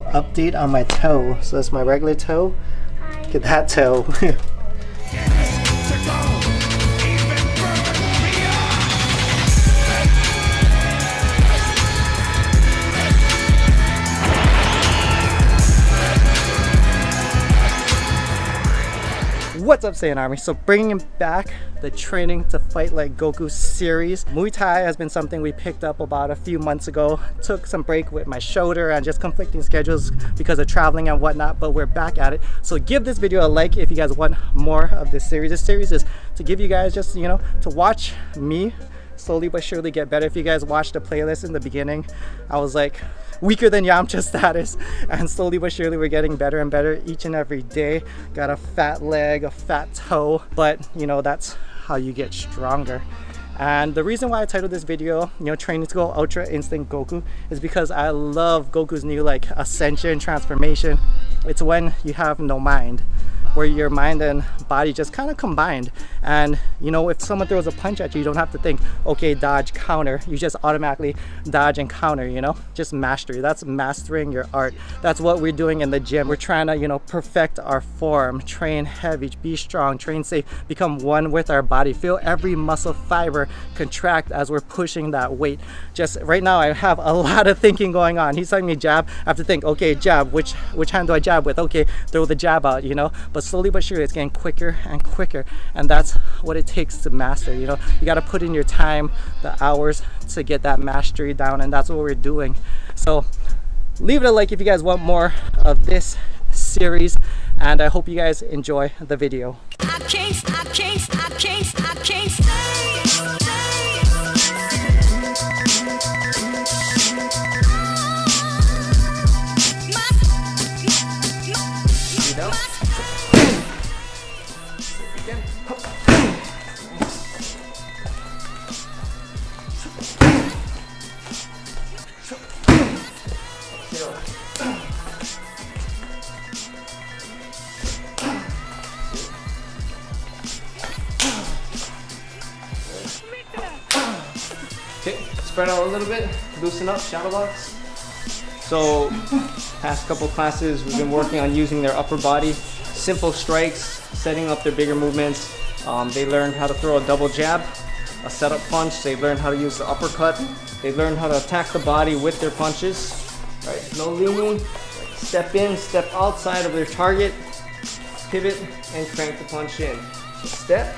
update on my toe. So that's my regular toe. Look at that toe. What's up, Saiyan Army? So bringing back the Training to Fight Like Goku series. Muay Thai has been something we picked up about a few months ago. Took some break with my shoulder and just conflicting schedules because of traveling and whatnot, but we're back at it. So give this video a like if you guys want more of this series. This series is to give you guys just, you know, to watch me slowly but surely get better. If you guys watched the playlist in the beginning, I was like weaker than Yamcha status, and slowly but surely we're getting better and better each and every day. Got a fat leg, a fat toe, but you know, that's how you get stronger. And the reason why I titled this video, you know, Training to Go Ultra Instinct Goku, is because I love Goku's new like ascension transformation. It's when you have no mind, where your mind and body just kind of combined. And you know, if someone throws a punch at you, you don't have to think, okay, dodge, counter. You just automatically dodge and counter, you know? Just mastery. That's mastering your art. That's what we're doing in the gym. We're trying to, you know, perfect our form, train heavy, be strong, train safe, become one with our body. Feel every muscle fiber contract as we're pushing that weight. Just right now, I have a lot of thinking going on. He's telling me jab. I have to think, okay, jab, which hand do I jab with? Okay, throw the jab out, you know? But slowly but surely it's getting quicker and quicker, and that's what it takes to master. You know, you got to put in your time, the hours to get that mastery down, and that's what we're doing. So leave it a like if you guys want more of this series, and I hope you guys enjoy the video. Okay, spread out a little bit, loosen up, shadow box. So, past couple classes, we've been working on using their upper body, simple strikes, setting up their bigger movements. They learned how to throw a double jab, a setup punch. They learned how to use the uppercut. They learned how to attack the body with their punches. Right, no leaning, step in, step outside of their target, pivot, and crank the punch in. So step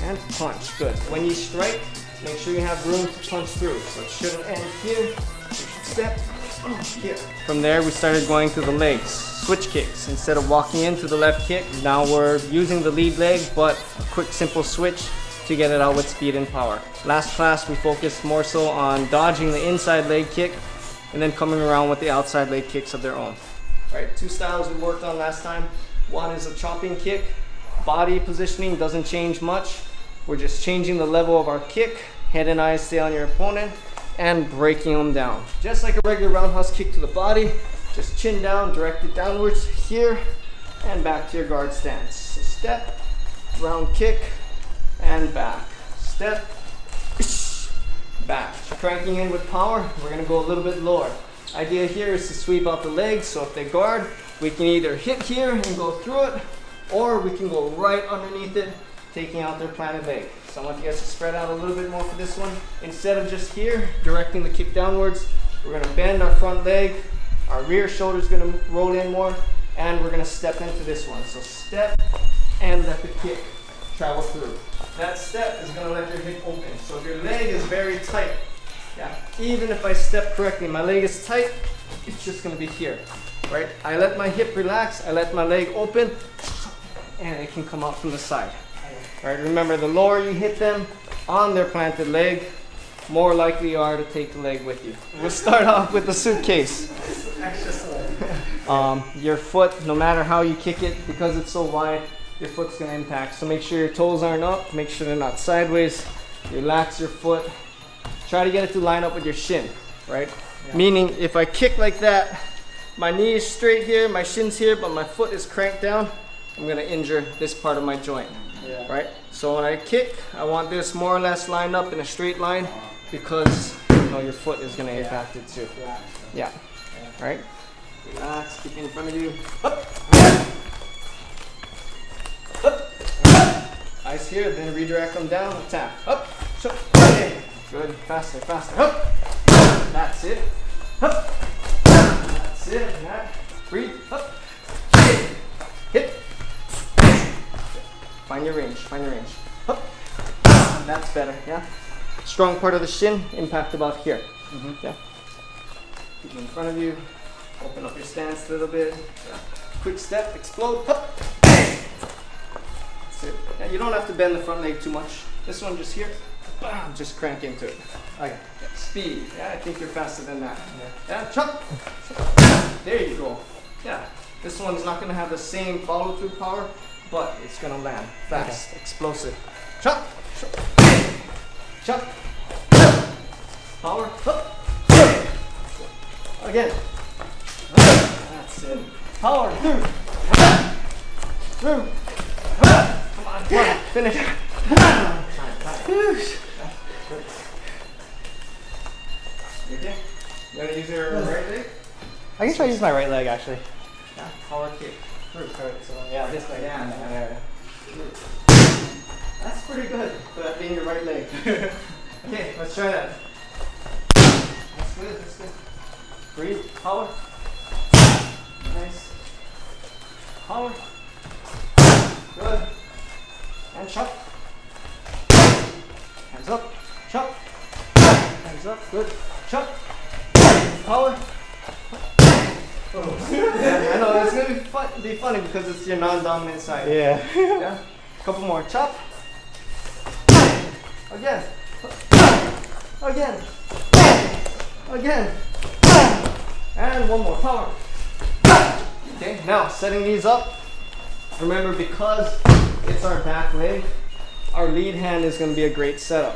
and punch, good. When you strike, make sure you have room to punch through. So it shouldn't end here. You should step here. From there, we started going to the legs. Switch kicks. Instead of walking into the left kick, now we're using the lead leg, but a quick, simple switch to get it out with speed and power. Last class, we focused more so on dodging the inside leg kick and then coming around with the outside leg kicks of their own. All right, two styles we worked on last time. One is a chopping kick. Body positioning doesn't change much. We're just changing the level of our kick. Head and eyes stay on your opponent and breaking them down. Just like a regular roundhouse kick to the body, just chin down, direct it downwards here and back to your guard stance. So step, round kick, and back. Step, back. Cranking in with power, we're gonna go a little bit lower. Idea here is to sweep out the legs, so if they guard, we can either hit here and go through it, or we can go right underneath it, taking out their planted leg. So I want you guys to spread out a little bit more for this one. Instead of just here, directing the kick downwards, we're gonna bend our front leg, our rear shoulder is gonna roll in more, and we're gonna step into this one. So step and let the kick travel through. That step is gonna let your hip open. So if your leg is very tight, yeah, even if I step correctly, my leg is tight, it's just gonna be here, right? I let my hip relax, I let my leg open, and it can come out from the side. Right, remember, the lower you hit them on their planted leg, more likely you are to take the leg with you. We'll start off with the suitcase. Your foot, no matter how you kick it, because it's so wide, your foot's gonna impact. So make sure your toes aren't up, make sure they're not sideways. Relax your foot. Try to get it to line up with your shin, right? Yeah. Meaning, if I kick like that, my knee is straight here, my shin's here, but my foot is cranked down, I'm gonna injure this part of my joint. Yeah. Right? So when I kick, I want this more or less lined up in a straight line because you know your foot is going to impact it too. Yeah. Right? Relax, keep it in front of you. Eyes here, then redirect them down, attack. Up, shut. Good, faster, faster. Up. That's it. Up. That's it. That. Breathe. Up. Hit. Find your range, find your range. Up. That's better, yeah? Strong part of the shin, impact about here. Yeah. Keep it in front of you. Open up your stance a little bit. Yeah. Quick step, explode. Up. That's it. Yeah, you don't have to bend the front leg too much. This one just here. Just crank into it. Okay. Yeah. Speed. Yeah, I think you're faster than that. Yeah. Chop. There you go. Yeah. This one's not gonna have the same follow through power, but it's gonna land fast, explosive. Chop. Chop. Power. Again. That's it. Power. Through. Through. Come on. Finish. You okay? You wanna use your right leg? I can try to use my right leg actually. Yeah. Power kick. Through. So yeah, this leg. Yeah. That's pretty good for that being your right leg. Okay, let's try that. That's good, that's good. Breathe, power. Nice. Power. Good. And chop. Hands up. Chop. Hands up. Good. Chop. Power. Oh. Yeah, I know it's gonna be funny because it's your non-dominant side. Yeah. Yeah. Couple more. Chop. Again. Again. Again. And one more. Power. Okay. Now setting these up. Remember, because it's our back leg, our lead hand is going to be a great setup.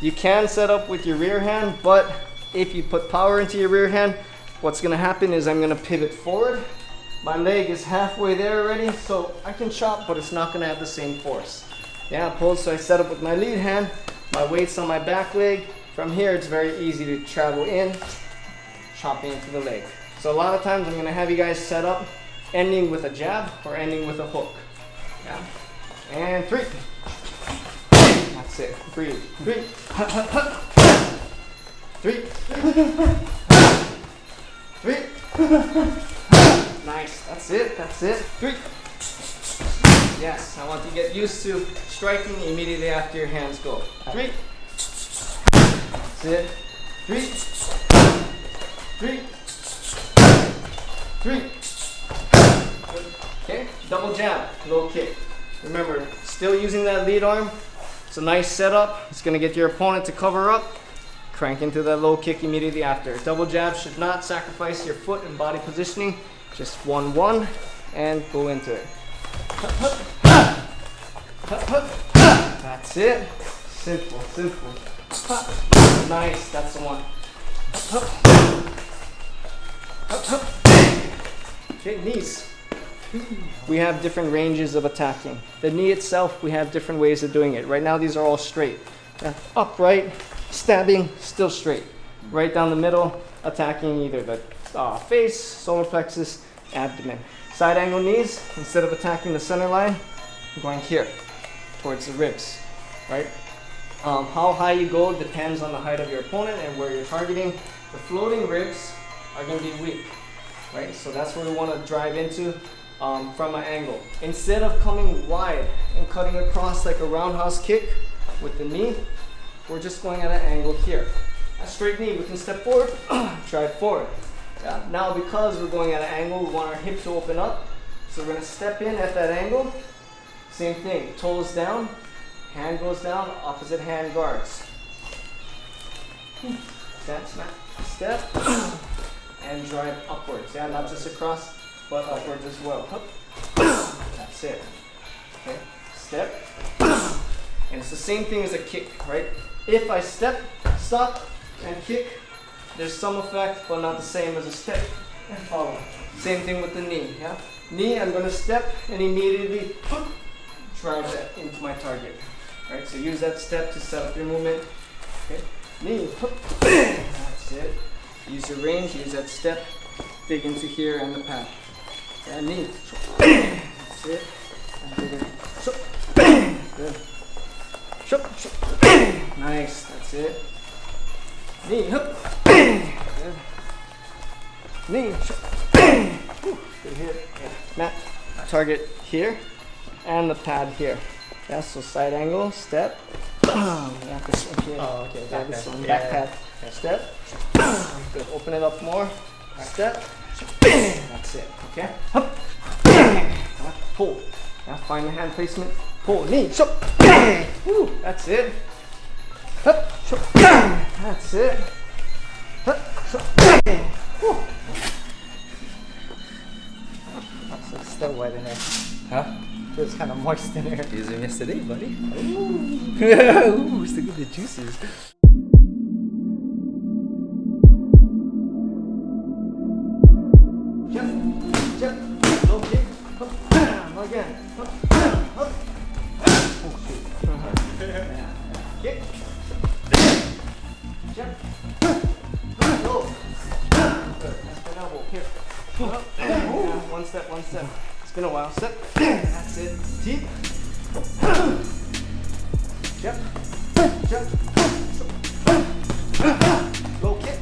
You can set up with your rear hand, but if you put power into your rear hand, what's going to happen is I'm going to pivot forward. My leg is halfway there already, so I can chop, but it's not going to have the same force. Yeah, pull, so I set up with my lead hand, my weight's on my back leg. From here, it's very easy to travel in, chopping into the leg. So a lot of times I'm going to have you guys set up ending with a jab or ending with a hook. Yeah. And 3. That's it. Breathe. 3. 3. 3. Nice. That's it. That's it. 3. Yes. I want you to get used to striking immediately after your hands go. 3. That's it. 3. 3. 3. Okay, double jab, low kick. Remember, still using that lead arm. It's a nice setup. It's gonna get your opponent to cover up. Crank into that low kick immediately after. Double jab should not sacrifice your foot and body positioning. Just 1-1 and go into it. That's it. Simple, simple. Nice, that's the one. Okay, knees. We have different ranges of attacking. The knee itself, we have different ways of doing it. Right now, these are all straight. Upright, stabbing, still straight. Right down the middle, attacking either the face, solar plexus, abdomen. Side angle knees, instead of attacking the center line, I'm going here, towards the ribs, right? How high you go depends on the height of your opponent and where you're targeting. The floating ribs are going to be weak, right? So that's where we want to drive into. From an angle. Instead of coming wide and cutting across like a roundhouse kick with the knee, we're just going at an angle here. A straight knee, we can step forward, drive forward. Yeah. Now because we're going at an angle, we want our hip to open up. So we're going to step in at that angle. Same thing, toes down, hand goes down, opposite hand guards. Step, snap, step, and drive upwards. Yeah, not just across, but upwards as well. That's it. Okay, step. And it's the same thing as a kick, right? If I step, stop, and kick, there's some effect, but not the same as a step and follow. Same thing with the knee, yeah? Knee, I'm gonna step and immediately drive that into my target. Right, so use that step to set up your movement. Okay, knee, that's it. Use your range, use that step, dig into here and the pad. And knee. That's it. And bigger. Good. Nice. That's it. Knee. Good. Knee. Good hit. Matt, target here and the pad here. Yeah, so side angle, step. Yeah, this one here. Oh, okay. Yeah, this one, back pad. Step. Good. Open it up more. Step. That's it. Okay. Pull. Now find the hand placement. Pull. Knee. Woo. That's it. That's it. Woo. So it's still wet in there. Huh? Feels kind of moist in here. Using yesterday, buddy. Ooh, still get the juices. Jump. Low kick. Again. Oh, shoot. Kick. Jump. Low. Good. Nice good elbow. Here. One step. It's been a while. Step. That's it. Teep. Jump. Low kick.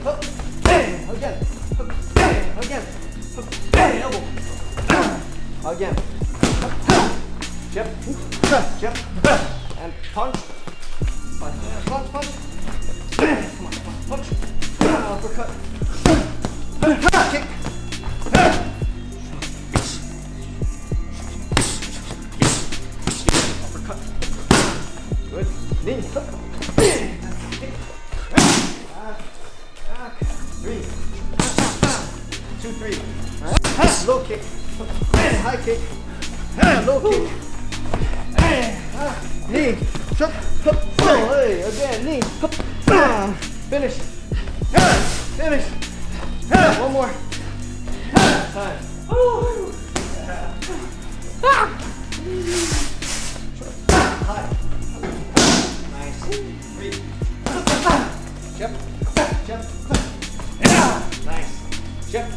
Again. Elbow. Again. Jump. And punch. Punch. Come on. Punch. Uppercut. Kick. Uppercut. Good. Knee. Kick. 3. 2, 3. Low kick. High kick. Low kick. Knee. Hey, again, knee. Finish. One more. Time. High. Nice. 3. Jump. Nice. Jump.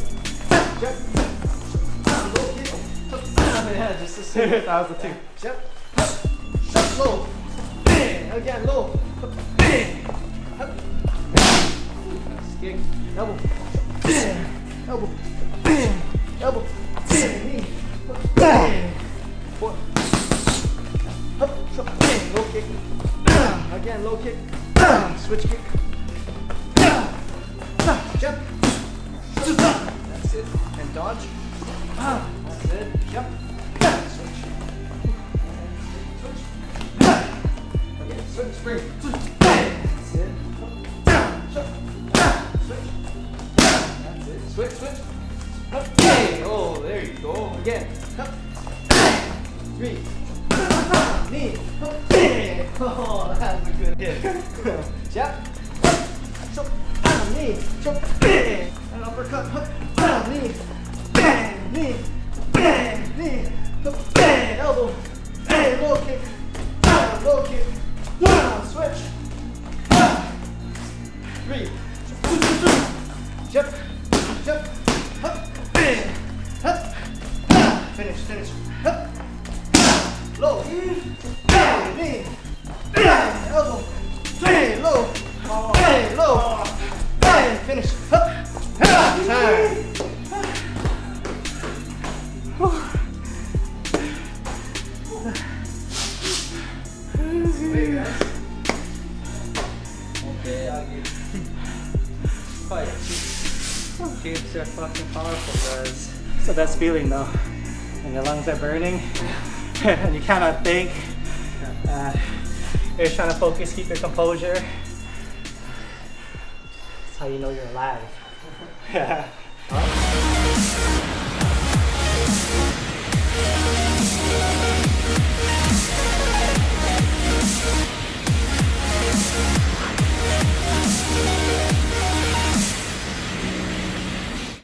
Low kick. Yeah, just the same. That was the 2. Jump. Low. Again, low. Kick. Elbow. Knee. 4. Low kick. Again, low kick. Switch kick. Jump. That's it. And dodge. That's it. Jump. Switch. Okay, switch, spring. That's it. Switch. Hey, oh, there you go. Again. 3. Knee. Oh, that's a good hit. Jump. Knee. And uppercut. Knee. Elbow. Low kick. Switch. 3. Jump. Finish. Low. Knee. Elbow. Low. Finish. Time. Okay, I'll get fight. Kips are fucking powerful, guys. It's the best feeling though. When your lungs are burning and you cannot think. You're trying to focus, keep your composure. That's how you know you're alive.